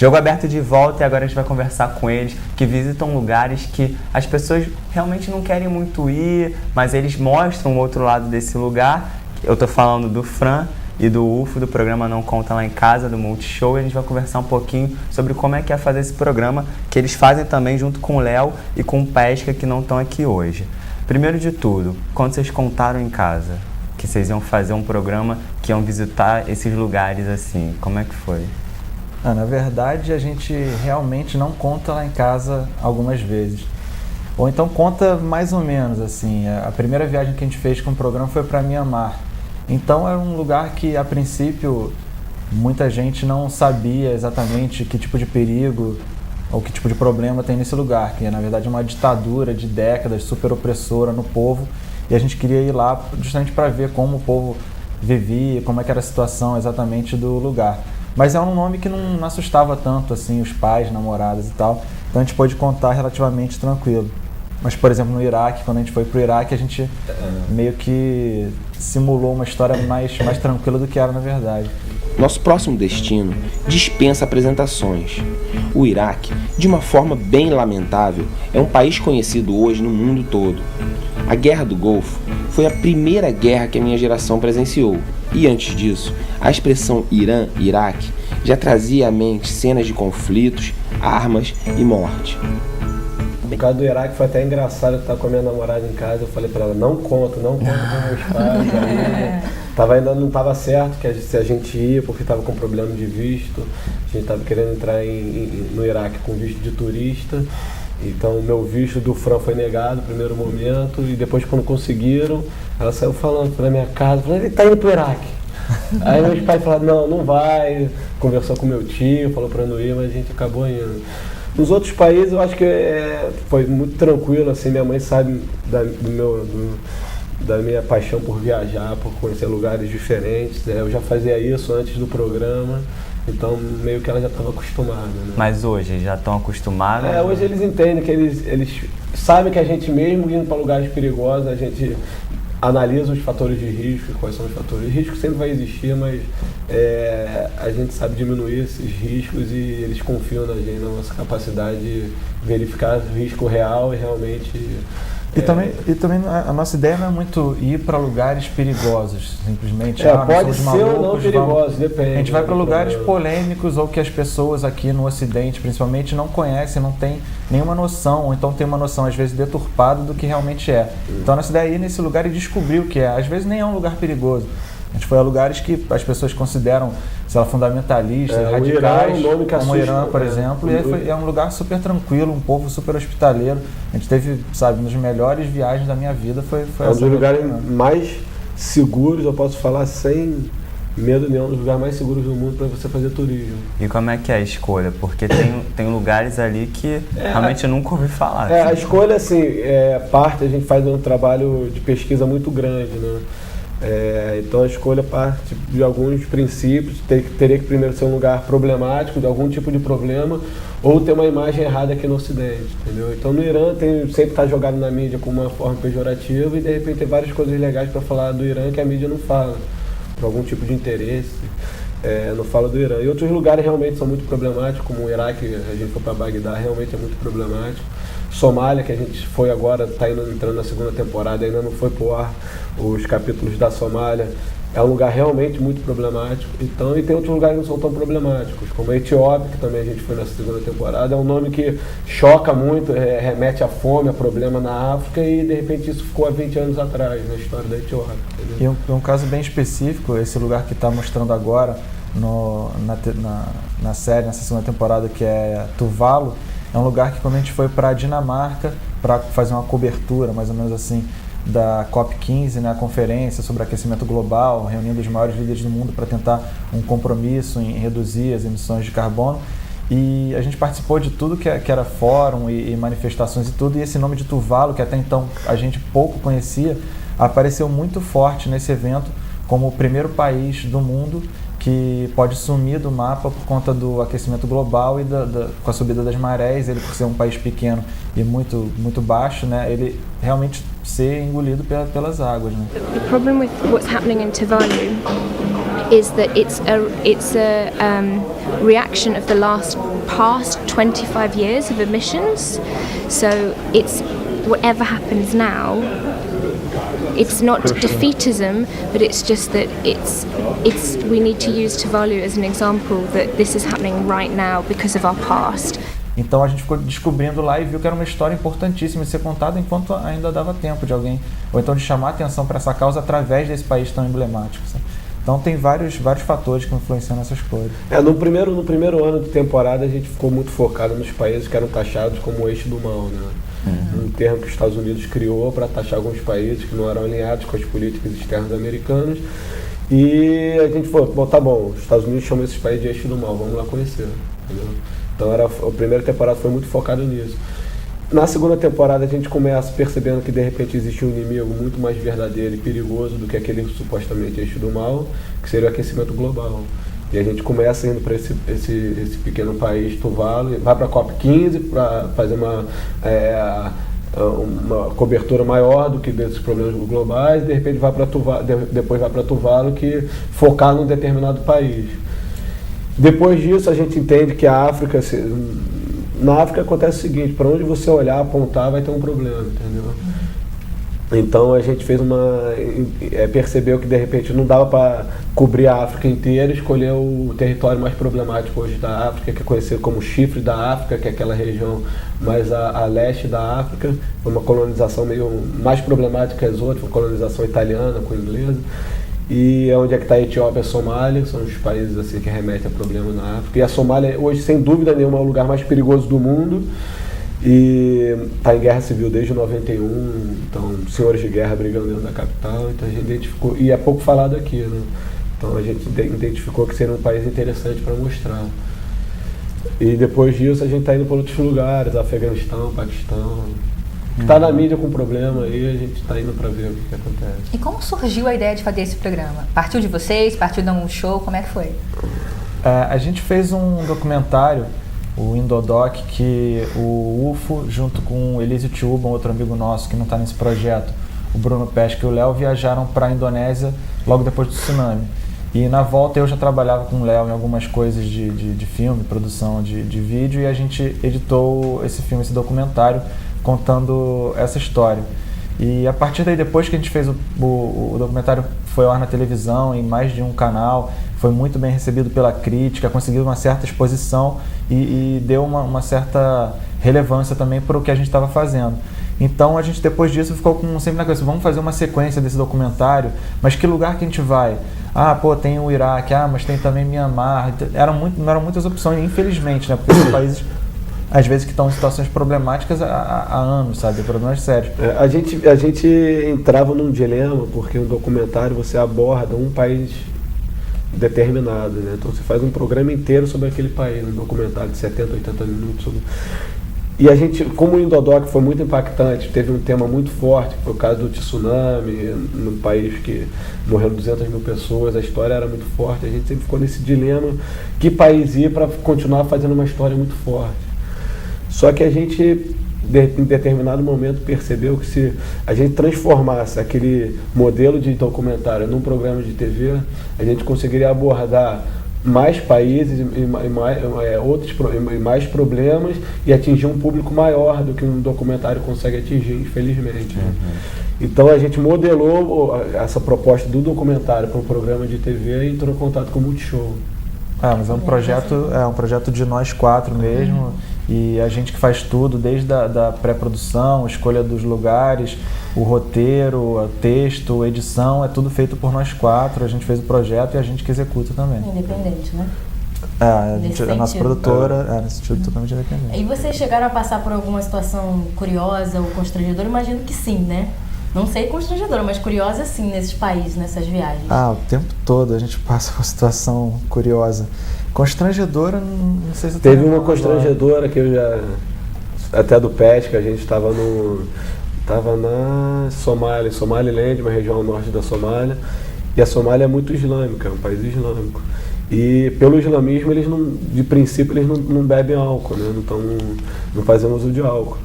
Jogo Aberto de volta, e agora a gente vai conversar com eles que visitam lugares que as pessoas realmente não querem muito ir, mas eles mostram o outro lado desse lugar. Eu tô falando do Fran e do UFO, do programa Não Conta Lá em Casa, do Multishow, e a gente vai conversar um pouquinho sobre como é que é fazer esse programa, que eles fazem também junto com o Léo e com o Pesca, que não estão aqui hoje. Primeiro de tudo, quando vocês contaram em casa que vocês iam fazer um programa, que iam visitar esses lugares assim, como é que foi? Na verdade, a gente realmente não conta lá em casa algumas vezes. Ou então conta mais ou menos, assim. A primeira viagem que a gente fez com o programa foi para Mianmar. Então era um lugar que, a princípio, muita gente não sabia exatamente que tipo de perigo ou que tipo de problema tem nesse lugar, que na verdade é uma ditadura de décadas, super opressora no povo, e a gente queria ir lá justamente para ver como o povo vivia, como é que era a situação exatamente do lugar. Mas é um nome que não assustava tanto assim os pais, namoradas e tal, então a gente pôde contar relativamente tranquilo. Mas, por exemplo, no Iraque, quando a gente foi pro Iraque, a gente meio que simulou uma história mais tranquila do que era na verdade. Nosso próximo destino dispensa apresentações. O Iraque, de uma forma bem lamentável, é um país conhecido hoje no mundo todo. A Guerra do Golfo foi a primeira guerra que a minha geração presenciou. E antes disso, a expressão Irã-Iraque já trazia à mente cenas de conflitos, armas e morte. No caso do Iraque foi até engraçado, eu estava com a minha namorada em casa, eu falei para ela, não conta com meus pais. Ainda não estava certo que se a gente ia, porque estava com problema de visto, a gente estava querendo entrar no Iraque com visto de turista, então o meu visto do Fran foi negado no primeiro momento, e depois quando conseguiram, ela saiu falando para minha casa, falou, ele está indo para o Iraque. Aí meus pais falaram, não vai, conversou com meu tio, falou para não ir, mas a gente acabou indo. Nos outros países eu acho que foi muito tranquilo, assim, minha mãe sabe da minha paixão por viajar, por conhecer lugares diferentes, eu já fazia isso antes do programa, então meio que ela já estava acostumada. Né? Mas hoje já estão acostumados? Hoje eles entendem que eles sabem que a gente mesmo indo para lugares perigosos, a gente analisa os fatores de risco, quais são os fatores de risco, sempre vai existir, mas a gente sabe diminuir esses riscos e eles confiam na gente, na nossa capacidade de verificar o risco real e realmente... E também a nossa ideia não é muito ir para lugares perigosos, simplesmente. Pode ser ou não perigosos, depende. A gente vai para lugares polêmicos ou que as pessoas aqui no Ocidente, principalmente, não conhecem, não tem nenhuma noção, ou então tem uma noção, às vezes, deturpada do que realmente é. Então a nossa ideia é ir nesse lugar e descobrir o que é. Às vezes nem é um lugar perigoso. A gente foi a lugares que as pessoas consideram, sei lá, fundamentalistas, radicais, como o Irã, por exemplo, e é um lugar super tranquilo, um povo super hospitaleiro. A gente teve, sabe, uma das melhores viagens da minha vida foi essa. É um dos lugares mais seguros, eu posso falar sem medo nenhum, um dos lugares mais seguros do mundo para você fazer turismo. E como é que é a escolha? Porque tem lugares ali que realmente eu nunca ouvi falar. A escolha, assim, a gente faz um trabalho de pesquisa muito grande, né? Então a escolha parte de alguns princípios, teria que primeiro ser um lugar problemático, de algum tipo de problema, ou ter uma imagem errada aqui no Ocidente, entendeu? Então no Irã sempre está jogado na mídia com uma forma pejorativa e de repente tem várias coisas legais para falar do Irã que a mídia não fala, por algum tipo de interesse, não fala do Irã. E outros lugares realmente são muito problemáticos, como o Iraque, a gente foi para Bagdá, realmente é muito problemático. Somália, que a gente foi agora, está entrando na segunda temporada, ainda não foi pro ar os capítulos da Somália, é um lugar realmente muito problemático. Então, e tem outros lugares que não são tão problemáticos, como a Etiópia, que também a gente foi nessa segunda temporada, é um nome que choca muito, remete à fome, a problema na África, e de repente isso ficou há 20 anos atrás, na história da Etiópia. Entendeu? E um caso bem específico, esse lugar que está mostrando agora na série, nessa segunda temporada, que é Tuvalu, é um lugar que quando a gente foi para a Dinamarca para fazer uma cobertura, mais ou menos assim, da COP15, né, a conferência sobre aquecimento global, reunindo os maiores líderes do mundo para tentar um compromisso em reduzir as emissões de carbono. E a gente participou de tudo que era fórum e manifestações e tudo, e esse nome de Tuvalu, que até então a gente pouco conhecia, apareceu muito forte nesse evento como o primeiro país do mundo que pode sumir do mapa por conta do aquecimento global e com a subida das marés, ele por ser um país pequeno e muito, muito baixo, né, ele realmente ser engolido pelas águas. Né? The problem with what's happening in Tuvalu is that it's a reaction of the last past 25 years of emissions. So it's whatever happens now, it's not defeatism, but it's just that we need to use Tuvalu as an example that this is happening right now because of our past. Então a gente ficou descobrindo lá e viu que era uma história importantíssima de ser contada enquanto ainda dava tempo de alguém, ou então de chamar a atenção para essa causa através desse país tão emblemático, sabe? Então tem vários fatores que influenciam nessas coisas. No primeiro ano de temporada a gente ficou muito focado nos países que eram taxados como o eixo do mal, né? Um termo que os Estados Unidos criou para taxar alguns países que não eram alinhados com as políticas externas americanas. E a gente falou, bom, tá bom, os Estados Unidos chamam esses países de eixo do mal, vamos lá conhecer, entendeu? Então a primeira temporada foi muito focada nisso. Na segunda temporada a gente começa percebendo que de repente existe um inimigo muito mais verdadeiro e perigoso do que aquele supostamente eixo do mal, que seria o aquecimento global. E a gente começa indo para esse pequeno país, Tuvalu, vai para a COP15 para fazer uma cobertura maior do que desses problemas globais, e de repente depois vai para Tuvalu, que focar num determinado país. Depois disso a gente entende que a África, na África acontece o seguinte, para onde você olhar, apontar, vai ter um problema, entendeu? Então a gente percebeu que de repente não dava para cobrir a África inteira, escolheu o território mais problemático hoje da África, que é conhecido como Chifre da África, que é aquela região mais a leste da África. Foi uma colonização meio mais problemática que as outras, uma colonização italiana com inglesa. E onde é que está a Etiópia e a Somália, são os países assim, que remetem a problema na África. E a Somália hoje, sem dúvida nenhuma, é o lugar mais perigoso do mundo. E está em guerra civil desde 91, então senhores de guerra brigando dentro da capital, então a gente identificou, e é pouco falado aqui, né? Então a gente identificou que seria um país interessante para mostrar. E depois disso a gente está indo para outros lugares, Afeganistão, Paquistão, que está na mídia com problema, aí a gente está indo para ver o que acontece. E como surgiu a ideia de fazer esse programa? Partiu de vocês? Partiu de um show? Como é que foi? A gente fez um documentário, o Indodoc, que o UFO, junto com o Elísio Tiúba, um outro amigo nosso que não está nesse projeto, o Bruno Pesca e o Léo, viajaram para a Indonésia logo depois do tsunami. E na volta eu já trabalhava com o Léo em algumas coisas de filme, produção de vídeo, e a gente editou esse filme, esse documentário, contando essa história. E a partir daí, depois que a gente fez o documentário, foi ao ar na televisão, em mais de um canal, foi muito bem recebido pela crítica, conseguiu uma certa exposição e deu uma certa relevância também para o que a gente estava fazendo. Então a gente, depois disso, ficou sempre na cabeça, vamos fazer uma sequência desse documentário, mas que lugar que a gente vai? Tem o Iraque, mas tem também Mianmar. Não eram muitas opções, infelizmente, né? Porque são países, às vezes, que estão em situações problemáticas há anos, sabe? Problemas sérios. A gente entrava num dilema, porque no documentário você aborda um país determinado, né? Então você faz um programa inteiro sobre aquele país, um documentário de 70, 80 minutos. E a gente, como o Indodoc foi muito impactante, teve um tema muito forte, que foi o caso do tsunami, num país que morreram 200 mil pessoas, a história era muito forte, a gente sempre ficou nesse dilema, que país ir para continuar fazendo uma história muito forte. Só que a gente, em determinado momento, percebeu que se a gente transformasse aquele modelo de documentário num programa de TV, a gente conseguiria abordar mais países e mais problemas e atingir um público maior do que um documentário consegue atingir, infelizmente. Então a gente modelou essa proposta do documentário para um programa de TV e entrou em contato com o Multishow. Mas é um projeto de nós quatro mesmo, e a gente que faz tudo, desde a pré-produção, escolha dos lugares, o roteiro, o texto, a edição, é tudo feito por nós quatro. A gente fez o projeto e a gente que executa também. Independente, né? A nossa produtora, nesse sentido, totalmente independente. E vocês chegaram a passar por alguma situação curiosa ou constrangedora? Imagino que sim, né? Não sei constrangedora, mas curiosa sim, nesses países, nessas viagens. O tempo todo a gente passa por situação curiosa. Constrangedora, não sei se... Teve uma constrangedora que eu já... Até do Pesca, a gente estava na Somália, Somaliland, uma região ao norte da Somália. E a Somália é muito islâmica, é um país islâmico. E pelo islamismo, de princípio, eles não bebem álcool, né? Não fazem uso de álcool,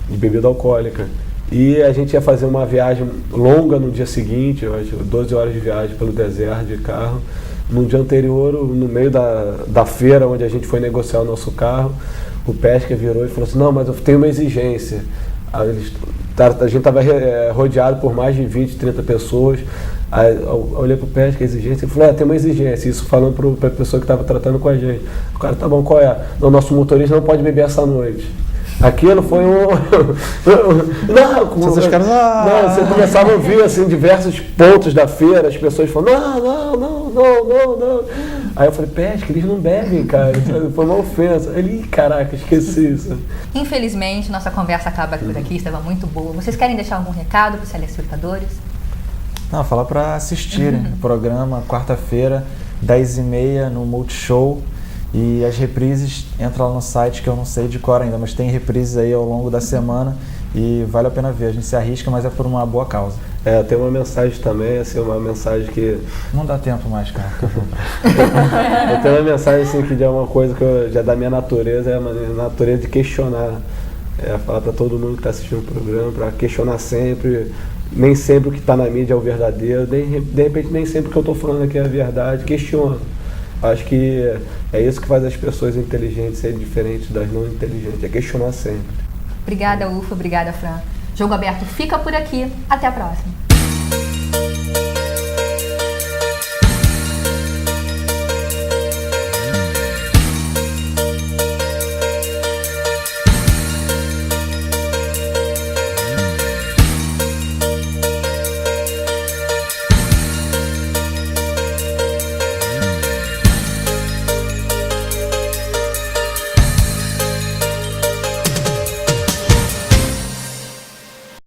de bebida alcoólica. E a gente ia fazer uma viagem longa no dia seguinte, eu acho, 12 horas de viagem pelo deserto de carro. No dia anterior, no meio da feira onde a gente foi negociar o nosso carro, o Pesca virou e falou assim, não, mas eu tenho uma exigência. A gente estava rodeado por mais de 20, 30 pessoas. Aí eu olhei pro Pesca, a exigência, e falou, tem uma exigência. Isso falando para a pessoa que estava tratando com a gente. O cara, tá bom, qual é? O nosso motorista não pode beber essa noite. Aquilo foi você começava a ouvir assim, diversos pontos da feira, as pessoas falando, não. Aí eu falei, Pesca, eles não bebem, cara. Foi uma ofensa. Ele, caraca, esqueci isso. Infelizmente, nossa conversa acaba por aqui, estava muito boa. Vocês querem deixar algum recado para os telespectadores? Não, falar para assistirem o programa, quarta-feira, 10h30 no Multishow. E as reprises, entra lá no site que eu não sei de cor ainda, mas tem reprises aí ao longo da semana e vale a pena ver. A gente se arrisca, mas é por uma boa causa. Tem uma mensagem também, assim, uma mensagem que... Não dá tempo mais, cara. Eu tenho uma mensagem assim, que já é uma coisa que já é da minha natureza, é a natureza de questionar. Falar para todo mundo que está assistindo o programa, para questionar sempre. Nem sempre o que está na mídia é o verdadeiro, de repente nem sempre o que eu estou falando aqui é a verdade. Questiona. Acho que é isso que faz as pessoas inteligentes serem diferentes das não inteligentes, é questionar sempre. Obrigada, Ufa, obrigada, Fran. Jogo Aberto fica por aqui, até a próxima.